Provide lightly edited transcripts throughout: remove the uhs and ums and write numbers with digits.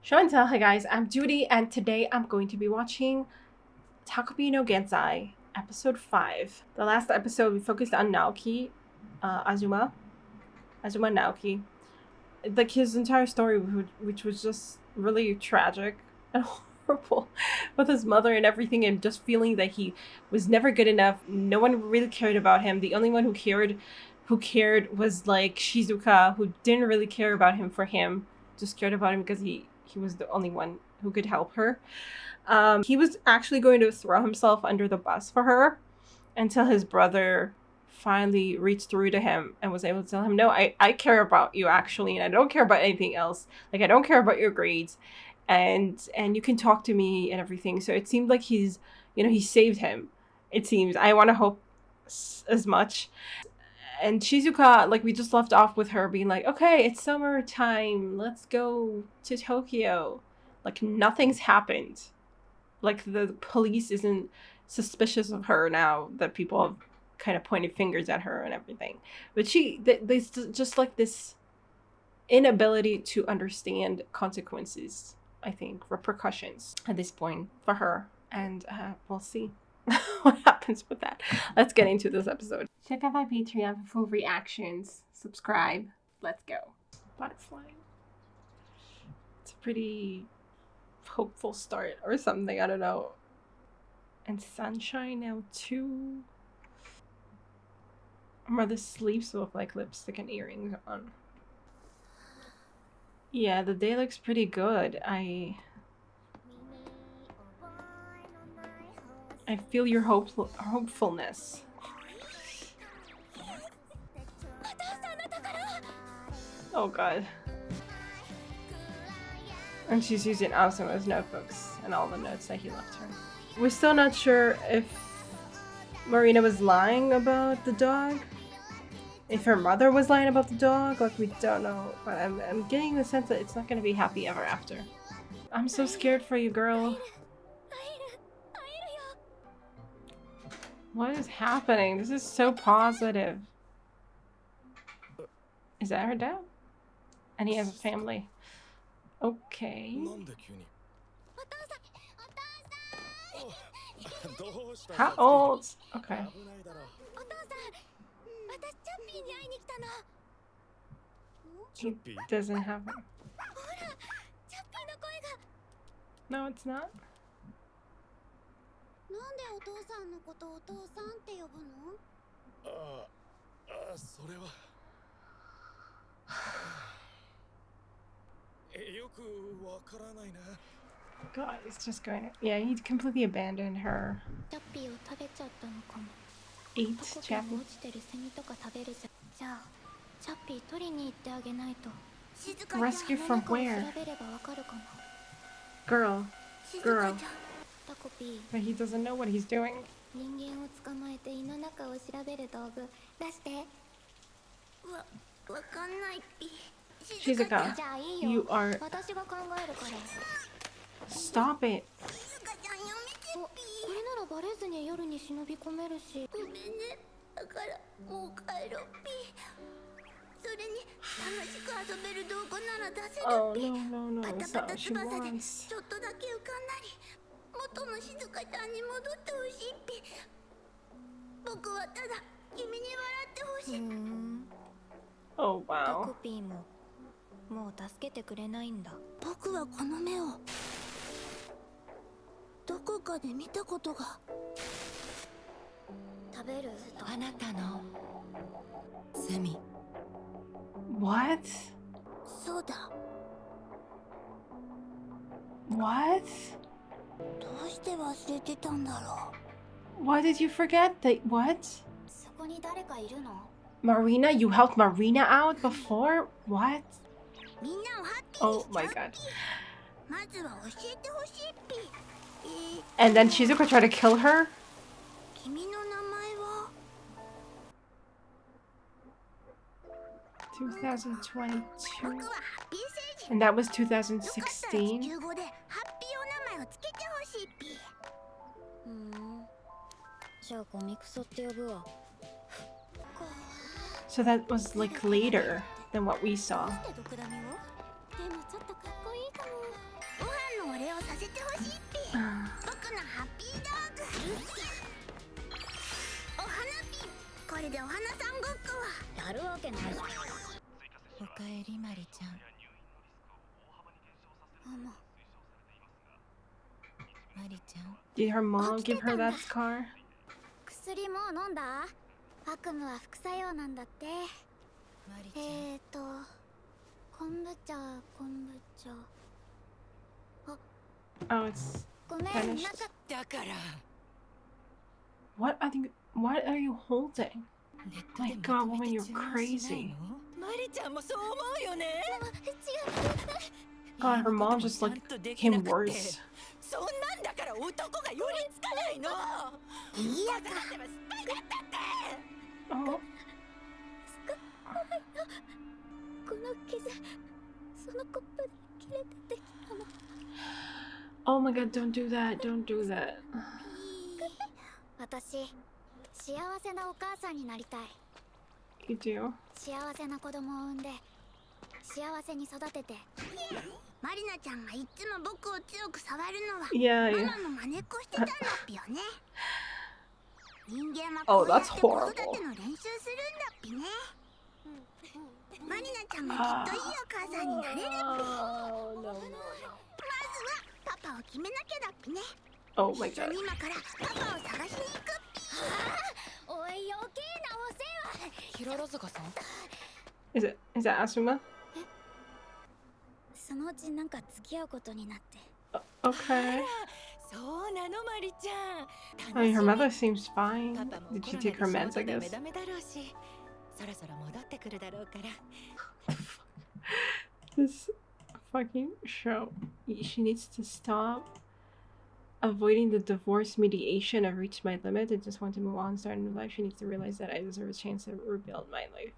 Show and tell. Hi guys, I'm Judy and today I'm going to be watching Takopi no Genzai, episode 5. The last episode we focused on Naoki, Azuma Naoki. Like his entire story, which was just really tragic and horrible with his mother and everything, and just feeling that he was never good enough. No one really cared about him. The only one who cared was like Shizuka, who didn't really care about him for him, just cared about him because he was the only one who could help her. He was actually going to throw himself under the bus for her until his brother finally reached through to him and was able to tell him, no, I care about you actually, and I don't care about anything else. Like, I don't care about your grades, and you can talk to me and everything. So it seemed like he saved him. It seems. I want to hope as much. And Shizuka, like, we just left off with her being like, okay, it's summertime, let's go to Tokyo. Like, nothing's happened. Like, the police isn't suspicious of her now that people have kind of pointed fingers at her and everything. But there's just like this inability to understand consequences, I think, repercussions at this point for her. And we'll see what happens with that. Let's get into this episode. Check out my Patreon for full reactions. Subscribe. Let's go. Butterfly. It's a pretty hopeful start or something. I don't know. And sunshine now too. Mother sleeps with like lipstick and earrings on. Yeah, the day looks pretty good. I feel your hopefulness. Oh god. And she's using Asuma's notebooks and all the notes that he left her. We're still not sure if Marina was lying about the dog. If her mother was lying about the dog, like, we don't know. But I'm getting the sense that it's not gonna be happy ever after. I'm so scared for you, girl. What is happening? This is so positive. Is that her dad? And he has a family. Okay. How old? Okay. He doesn't have him. No, it's not. God, he's just going to... Yeah, he completely abandoned her. Ate Chappie. Rescue from where? Girl. But he doesn't know what he's doing. Shizuka, you are... Stop it. Oh, no, that's not what she wants. Oh, wow. What? What? Why did you forget that? What? Marina? You helped Marina out before? What? Oh my god. And then Shizuka tried to kill her? 2022. And that was 2016. So that was like later than what we saw. ハッピードッグ。お花ピン。これでお花さんごっこはやるわけないじゃん。おかえりマリちゃん。マリちゃん。 Did her mom give her that scar? 薬もう飲んだ？悪夢は副作用なんだって。マリちゃん。昆布茶。Oh, it's ごめん、 finished. だから。 What are you holding? My god, woman, you're crazy. マリちゃんもそう思うよね。 God, her mom just like became worse. そんなんだから男が寄りつかないの。いやか。Oh. この傷、そのコップで切れてできたの。 Oh my god, don't do that. Don't do that. 私、幸せなお母さんになりたい。 You do? 幸せな子供を産んで、幸せに育てて。マリナちゃんがいつも僕を強く触るのは Yeah, マ yeah. マの真似っこしてたんだっぴよね。人間は Oh, こうやっ that's て子 horrible. 育ての練習するんだっぴね。マリナちゃんもきっといいお母さんになれるっぴ。 Oh, no, no, まずはパパを決めなきゃだっぴね。 no. Oh my 一緒 god. に今からパパを探しに行くっぴ。おい、余計なお世話。ヒロロズカさん。 Is that Asuma? そのうちなんか付き合うことになって。 Okay. そうなの、マリちゃん。 I mean, her mother seems fine. Did she take her meds, I guess? そろそろ戻ってくるだろうから。 This fucking show. She needs to stop avoiding the divorce mediation. I've reached my limit. I just want to move on, start a new life. She needs to realize that I deserve a chance to rebuild my life.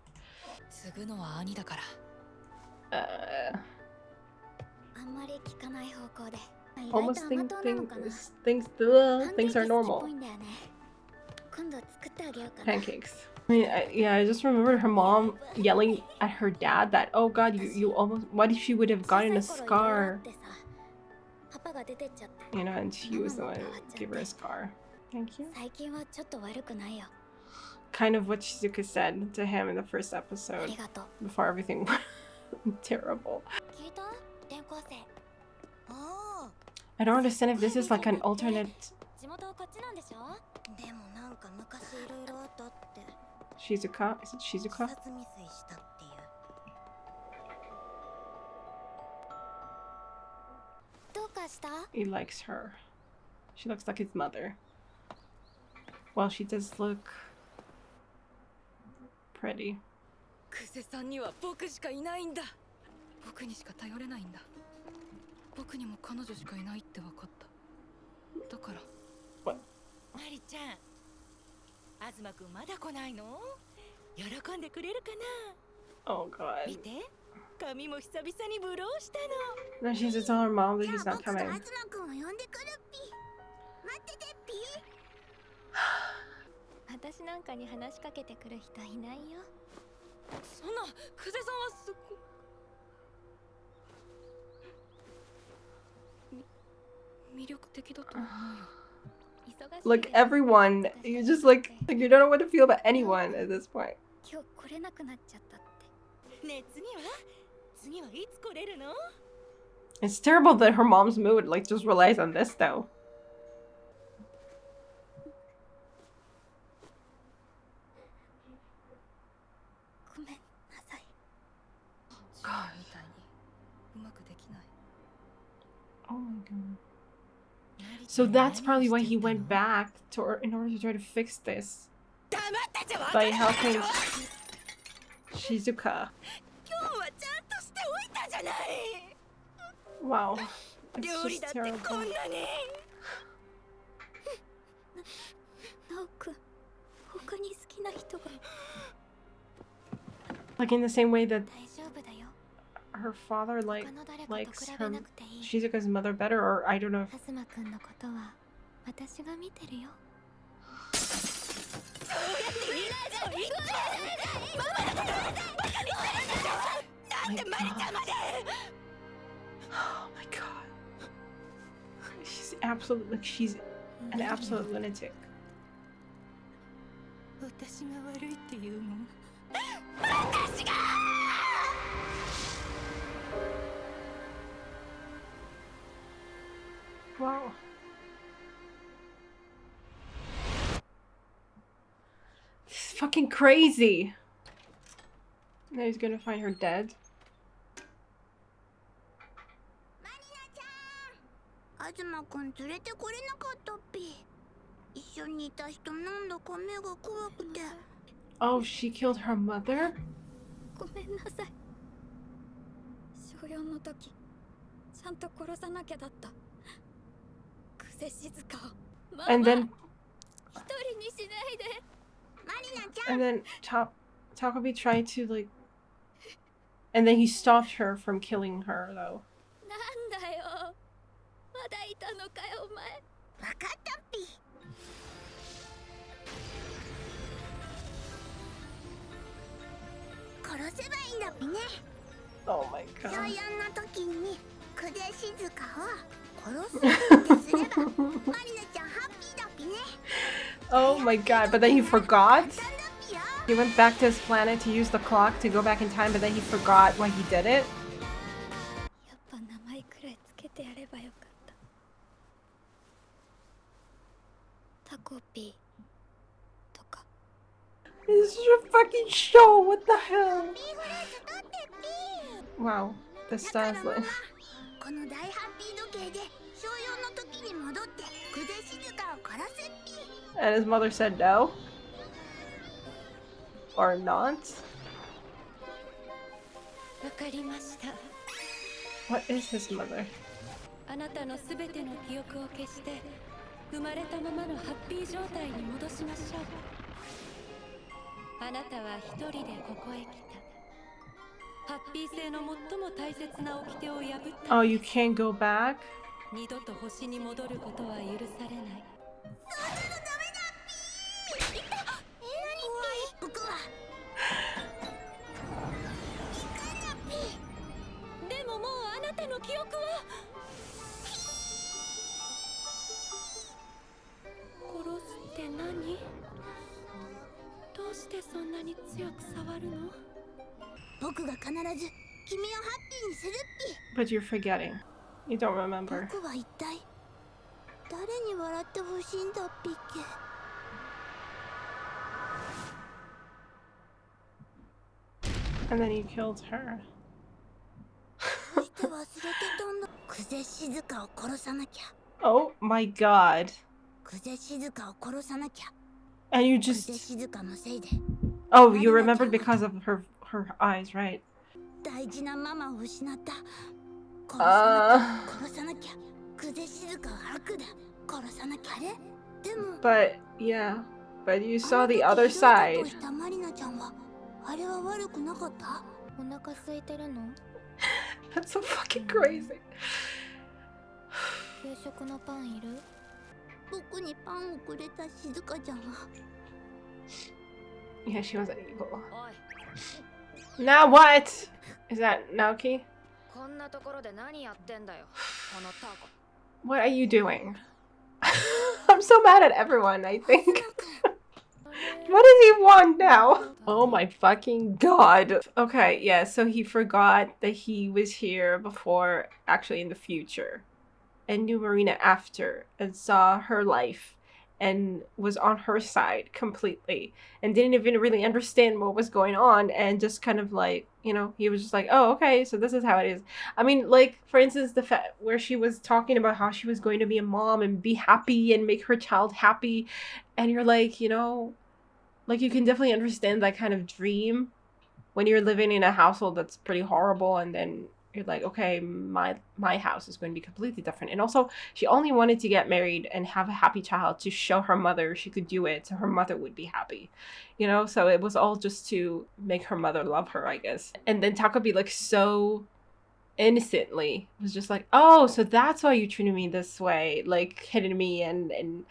継ぐのは兄だから。あんまり聞かない方向で。 Almost thinks are normal. 今度作ってあげようかな。 Pancakes. I mean, I just remembered her mom yelling at her dad that, oh god, you almost, what if she would have gotten a scar? You know, and he was the one who gave her a scar. Thank you. 最近はちょっと悪くないよ。 Kind of what Shizuka said to him in the first episode ありがとう。 before everything went terrible. 聞いた？転校生。ああ。 I don't understand if this is like an alternate 地元こっちなんでしょ？でもなんか昔いろいろあったって。 Shizuka? Is it Shizuka? 自殺未遂したっていう。どうかした？ He likes her. She looks like his mother. Well, she does look pretty. クセさんには僕しかいないんだ。僕にしか頼れないんだ。僕にも彼女しかいないって分かった。だから。What? マリちゃん、東くんまだ来ないの？喜んでくれるかな？ Oh god. 見て、髪も久々にブローしたの。 No, she has to tell her mom that he's not 僕と coming. 東くんを呼んでくるっぴ。待っててっぴ。私なんかに話しかけてくる人いないよ。そんな、クセさんはすご魅力的だと思うよ。 Look, everyone, you just like you don't know what to feel about anyone at this point. 今日来れなくなっちゃったって。ねえ、次はいつ来れるの？ It's terrible that her mom's mood like just relies on this though. ごめんなさい。 God. みたいにうまくできない。 Oh my god. So that's probably why he went back in order to try to fix this by helping Shizuka. Wow, it's just terrible. ナオくん、他に好きな人が。 Like in the same way that 大丈夫だよ。 her father 他の誰かと likes 比 her べなくていい。 Shizuka's mother better, or I don't know. 東くんのことは私が見てるよ。 Oh my god. She's absolutely like she's An absolute lunatic. 私が悪いっていうの？ Wow. This is fucking crazy. Now he's gonna find her dead. 東くん連れてこれなかったっぴ。一緒にいた人なんだか目が怖くて。 Oh, she killed her mother? ごめんなさい。小4の時、ちゃんと殺さなきゃだった。久世静香を。ママ、 And then 一人にしないで。マリナちゃん。 and then Takopi tried to like and then he stopped her from killing her though. なんだよ。まだいたのかよお前。わかったっぴ。殺せばいいんだっぴね。 Oh my 小 god. 4の時に久世静香を殺すってすればマリナちゃんハッピーだっぴね。 Oh my god, but then he forgot. 簡単だっぴよ。 He went back to his planet to use the clock to go back in time, but then he forgot why he did it. やっぱ名前くらいつけてやればよかった。タコピーとか。 This is a fucking show. What the hell? Wow, this sounds like. この大ハッピー時計で小4の時に戻って久世静香を殺せっぴ。 And his mother said no. Or not. わかりました。 What is his mother? あなたのすべての記憶を消して生まれたままのハッピー状態に戻しましょう。あなたは一人でここへ来た。ハッピー性の最も大切な掟を破った。 Oh, you can't go back? 二度と星に戻ることは許されない。僕はでももうあなたの記憶は殺すって何？どうしてそんなに強く触るの？僕が必ず君をハッピーにするっ But you're forgetting. You don't ぴ。 remember. 僕は一体誰に笑ってほしいんだっぴっけ。 And then you killed her. どうして忘れてたんだ。久世静香を殺さなきゃ。 Oh my god. 久世静香を殺さなきゃ。 And you 久世 just. 静香のせいで Oh, you remembered because of her eyes, right? 大事なママを失った。殺さなきゃ、殺さなきゃ。久世静香は悪だ。殺さなきゃ。あれでも But yeah. But you saw the other side. したマリナちゃんはあれは悪くなかった？お腹空いてるの？ That's so fucking crazy. 給食のパンいる？僕にパンをくれた静香ちゃんは。 Yeah, she wasn't evil. おい、 Now what? Is that Naoki? こんなところで何やってんだよ、このタコ。 What are you doing? I'm so mad at everyone, I think. What does he want now? Oh my fucking god. Okay, yeah, so he forgot that he was here before, actually in the future, and knew Marina after, and saw her life, and was on her side completely, and didn't even really understand what was going on, and just kind of like, you know, he was just like, oh, okay, so this is how it is. I mean, like, for instance, the fact where she was talking about how she was going to be a mom and be happy and make her child happy, and you're like, you know, like, you can definitely understand that kind of dream when you're living in a household that's pretty horrible, and then you're like, okay, my house is going to be completely different. And also, she only wanted to get married and have a happy child to show her mother she could do it, so her mother would be happy, you know? So it was all just to make her mother love her, I guess. And then Takopi, like, so innocently was just like, oh, so that's why you treated me this way, like, hitting me and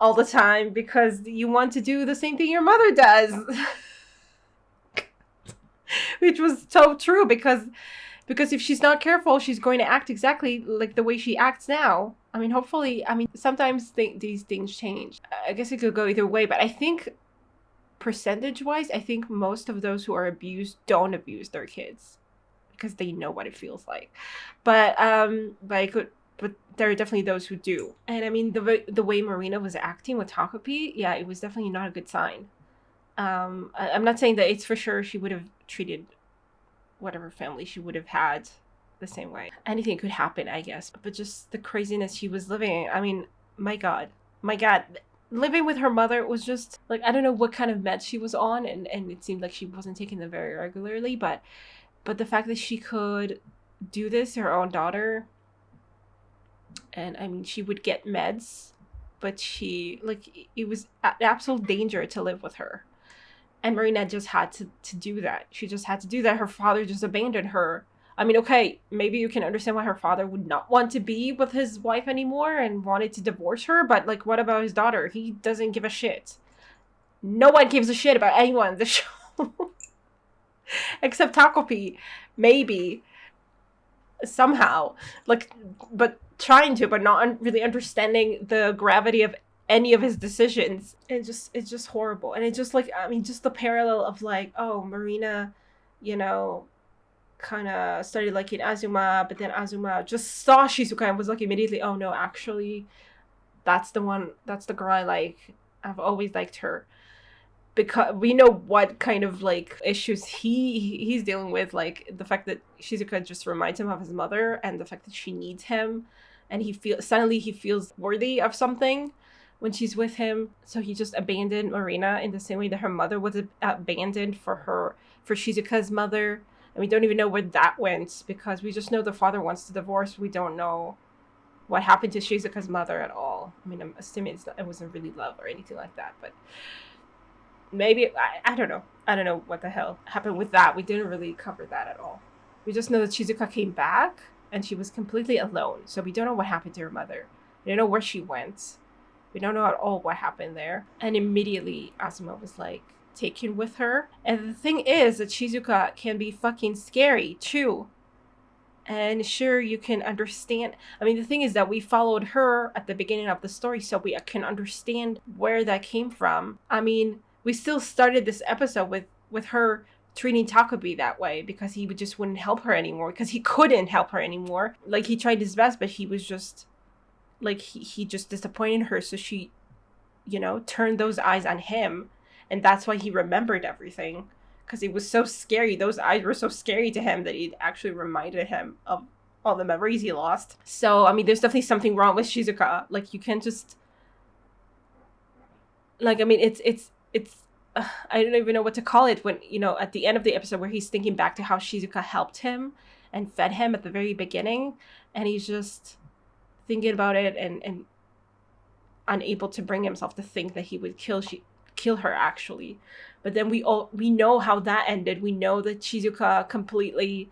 all the time because you want to do the same thing your mother does. Which was so true because if she's not careful, she's going to act exactly like the way she acts now. I mean, hopefully, I mean, sometimes these things change. I guess it could go either way, but I think percentage-wise, I think most of those who are abused don't abuse their kids because they know what it feels like. But there are definitely those who do. And I mean, the way Marina was acting with Takopi, yeah, it was definitely not a good sign. I'm not saying that it's for sure she would have treated whatever family she would have had the same way. Anything could happen, I guess. But just the craziness she was living. I mean, my God. Living with her mother was just like, I don't know what kind of meds she was on, and it seemed like she wasn't taking them very regularly, but the fact that she could do this to her own daughter, and I mean, she would get meds, but it was an absolute danger to live with her. And Marina just had to do that. She just had to do that. Her father just abandoned her. I mean, okay, maybe you can understand why her father would not want to be with his wife anymore and wanted to divorce her, but like, what about his daughter? He doesn't give a shit. No one gives a shit about anyone in the show. Except Takopi, maybe. Somehow. Like, but trying to, but not really understanding the gravity of any of his decisions. It's just horrible. And it's just like, I mean, just the parallel of like, oh, Marina, you know, kind of started liking Azuma, but then Azuma just saw Shizuka and was like immediately, oh no, actually, that's the girl I like. I've always liked her. Because we know what kind of like issues he's dealing with, like the fact that Shizuka just reminds him of his mother, and the fact that she needs him, and he feels worthy of something when she's with him. So he just abandoned Marina in the same way that her mother was abandoned for Shizuka's mother. And we don't even know where that went, because we just know the father wants to divorce. We don't know what happened to Shizuka's mother at all. I mean, I'm assuming it wasn't really love or anything like that, but maybe, I don't know. I don't know what the hell happened with that. We didn't really cover that at all. We just know that Shizuka came back and she was completely alone. So we don't know what happened to her mother. We don't know where she went. We don't know at all what happened there. And immediately Azuma was like taken with her. And the thing is that Shizuka can be fucking scary too. And sure, you can understand. I mean, the thing is that we followed her at the beginning of the story, so we can understand where that came from. I mean, we still started this episode with her treating Takopi that way because he just wouldn't help her anymore, because he couldn't help her anymore. Like, he tried his best, but he was just like, he just disappointed her. So she, turned those eyes on him, and that's why he remembered everything, because it was so scary. Those eyes were so scary to him that it actually reminded him of all the memories he lost. So, I mean, there's definitely something wrong with Shizuka. Like, you can't just, like, I mean, it's I don't even know what to call it when, at the end of the episode where he's thinking back to how Shizuka helped him and fed him at the very beginning, and he's just thinking about it and unable to bring himself to think that he would kill her, actually. But then we know how that ended. We know that Shizuka completely,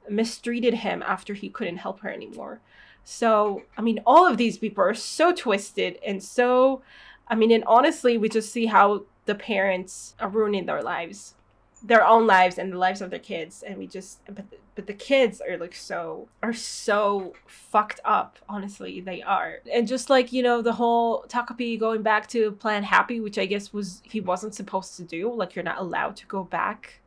mistreated him after he couldn't help her anymore. So, I mean, all of these people are so twisted and so, I mean, and honestly, we just see how the parents are ruining their lives, their own lives and the lives of their kids. And we just, but the kids are like so fucked up. Honestly, they are. And just like, the whole Takopi going back to Plan Happy, which I guess he wasn't supposed to do. Like, you're not allowed to go back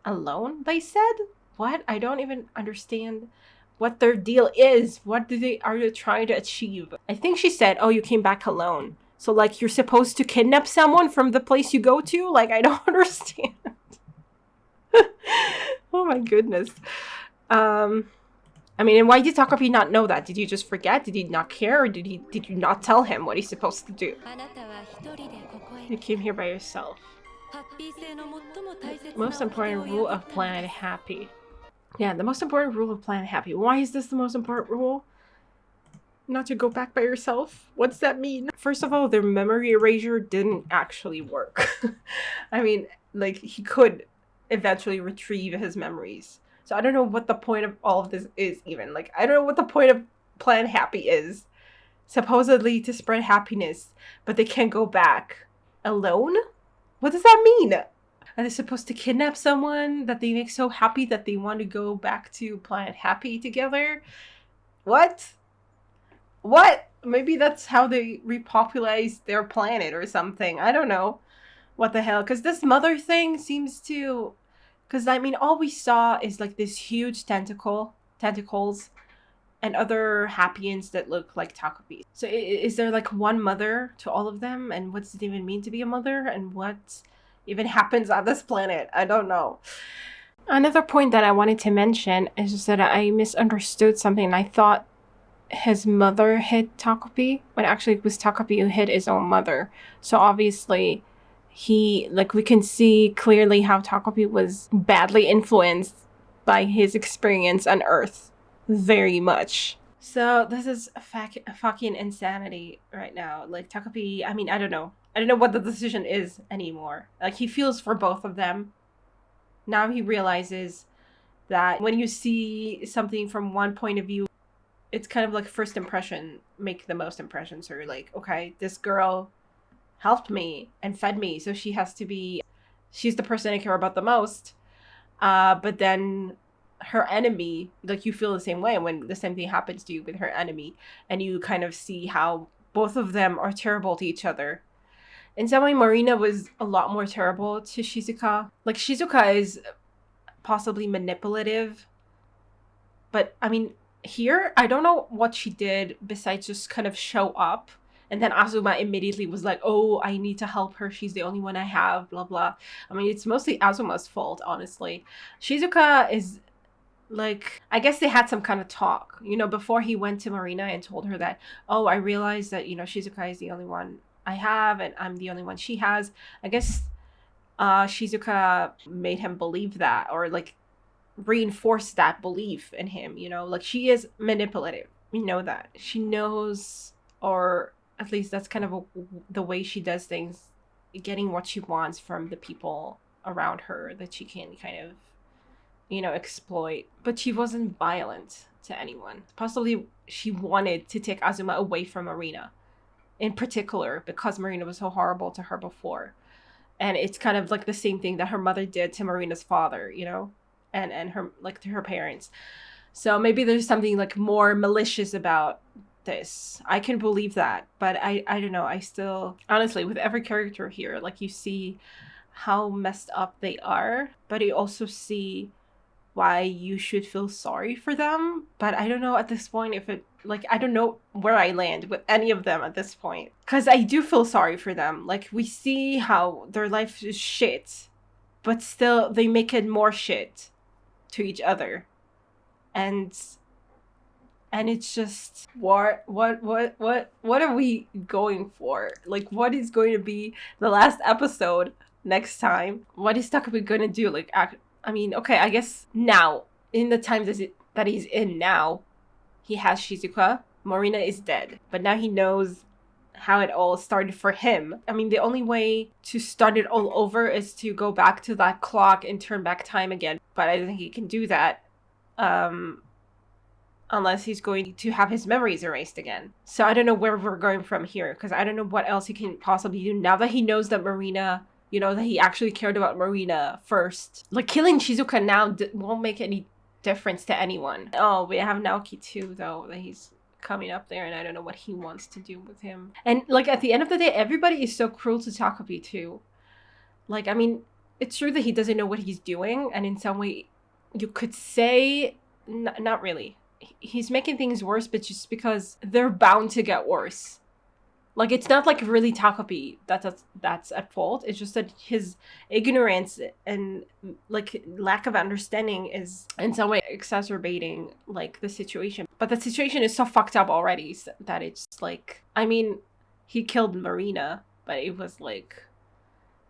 alone, they said. What? I don't even understand what their deal is. What are they trying to achieve? I think she said, oh, you came back alone. So, like, you're supposed to kidnap someone from the place you go to? Like, I don't understand. Oh my goodness. I mean, and why did Takopi not know that? Did you just forget? Did he not care? Or did you not tell him what he's supposed to do? You came here by yourself. Most important rule of Planet Happy. Yeah, the most important rule of Planet Happy. Why is this the most important rule? Not to go back by yourself? What's that mean? First of all, their memory erasure didn't actually work. I mean, like, he could eventually retrieve his memories. So I don't know what the point of all of this is even. Like, I don't know what the point of Plan Happy is. Supposedly to spread happiness, but they can't go back alone? What does that mean? Are they supposed to kidnap someone that they make so happy that they want to go back to Planet Happy together? What? What? Maybe that's how they repopulate their planet or something. I don't know. What the hell? Because this mother thing seems to. Because, I mean, all we saw is like this huge tentacles, and other Happians that look like Takopi. So is there like one mother to all of them? And what does it even mean to be a mother? And what even happens on this planet? I don't know. Another point that I wanted to mention is just that I misunderstood something. I thought his mother hit Takopi, when actually it was Takopi who hit his own mother. So obviously we can see clearly how Takopi was badly influenced by his experience on Earth. Very much. So this is fucking insanity right now. Like Takopi, I mean, I don't know what the decision is anymore. Like he feels for both of them. Now he realizes that when you see something from one point of view, it's kind of like first impression make the most impression. So you're like, okay, this girl helped me and fed me, so she's the person I care about the most. But then her enemy, like you feel the same way when the same thing happens to you with her enemy, and you kind of see how both of them are terrible to each other. In some way, Marina was a lot more terrible to Shizuka. Like, Shizuka is possibly manipulative, but I mean, here, I don't know what she did besides just kind of show up. And then Azuma immediately was like, oh, I need to help her. She's the only one I have, blah, blah. I mean, it's mostly Azuma's fault, honestly. Shizuka is like, I guess they had some kind of talk, before he went to Marina and told her that, oh, I realized that, Shizuka is the only one I have and I'm the only one she has. I guess Shizuka made him believe that, or like reinforced that belief in him, like she is manipulative. We know that. She knows, or at least that's kind of the way she does things, getting what she wants from the people around her that she can kind of exploit. But she wasn't violent to anyone. Possibly she wanted to take Azuma away from Marina in particular, because Marina was so horrible to her before. And it's kind of like the same thing that her mother did to Marina's father, and her, like, to her parents. So maybe there's something like more malicious about this. I can believe that, but I don't know. I still, honestly, with every character here, like, you see how messed up they are, but you also see why you should feel sorry for them. But I don't know at this point if it, like, I don't know where I land with any of them at this point, because I do feel sorry for them. Like, we see how their life is shit, but still they make it more shit to each other. And it's just, what are we going for? Like, what is going to be the last episode next time? What is Takopi going to do? Like, I mean, okay, I guess now, in the time that he's in now, he has Shizuka. Marina is dead. But now he knows how it all started for him. I mean, the only way to start it all over is to go back to that clock and turn back time again. But I don't think he can do that. Unless he's going to have his memories erased again. So I don't know where we're going from here, because I don't know what else he can possibly do now that he knows that Marina, that he actually cared about Marina first. Like, killing Shizuka now won't make any difference to anyone. Oh, we have Naoki too, though, that he's coming up there, and I don't know what he wants to do with him. And, like, at the end of the day, everybody is so cruel to Takopi too. Like, I mean, it's true that he doesn't know what he's doing, and in some way, you could say, not really. He's making things worse, but just because they're bound to get worse. Like, it's not like really Takopi that's at fault. It's just that his ignorance and, like, lack of understanding is in some way exacerbating, like, the situation. But the situation is so fucked up already that it's like, I mean, he killed Marina, but it was like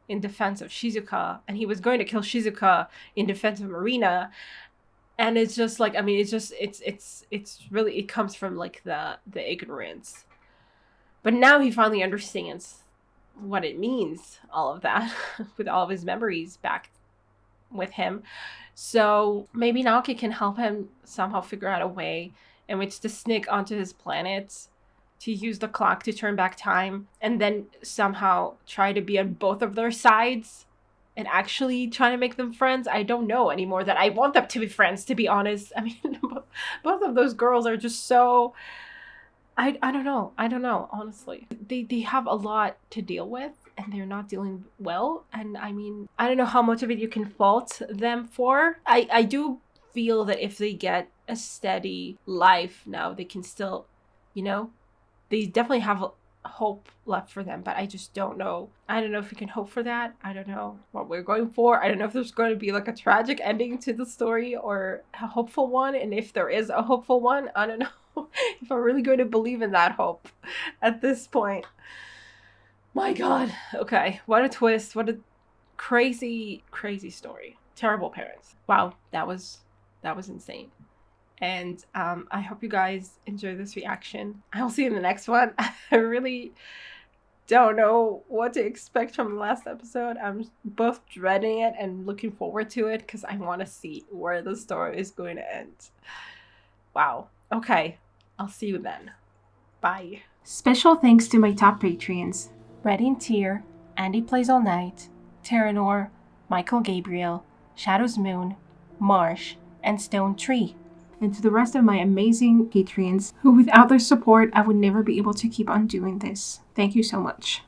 in defense of Shizuka, and he was going to kill Shizuka in defense of Marina. And it's just like, I mean, it's really, it comes from, like, the ignorance. But now he finally understands what it means, all of that, with all of his memories back with him. So maybe Naoki can help him somehow figure out a way in which to sneak onto his planet, to use the clock to turn back time, and then somehow try to be on both of their sides and actually trying to make them friends. I don't know anymore that I want them to be friends, to be honest. I mean, both of those girls are just so I don't know. I don't know, honestly. They have a lot to deal with and they're not dealing well. And I mean, I don't know how much of it you can fault them for. I do feel that if they get a steady life now, they can still, you know, they definitely have hope left for them, but I just don't know. I don't know if we can hope for that. I don't know what we're going for. I don't know if there's going to be like a tragic ending to the story or a hopeful one. And if there is a hopeful one, I don't know if I'm really going to believe in that hope at this point. My God. Okay. What a twist. What a crazy, crazy story. Terrible parents. Wow. That was insane. And I hope you guys enjoy this reaction. I'll see you in the next one. I really don't know what to expect from the last episode. I'm both dreading it and looking forward to it because I want to see where the story is going to end. Wow. Okay. I'll see you then. Bye. Special thanks to my top Patreons: Red in Tier, Andy Plays All Night, Terranor, Michael Gabriel, Shadows Moon, Marsh, and Stone Tree. And to the rest of my amazing Patreons who without their support I would never be able to keep on doing this. Thank you so much.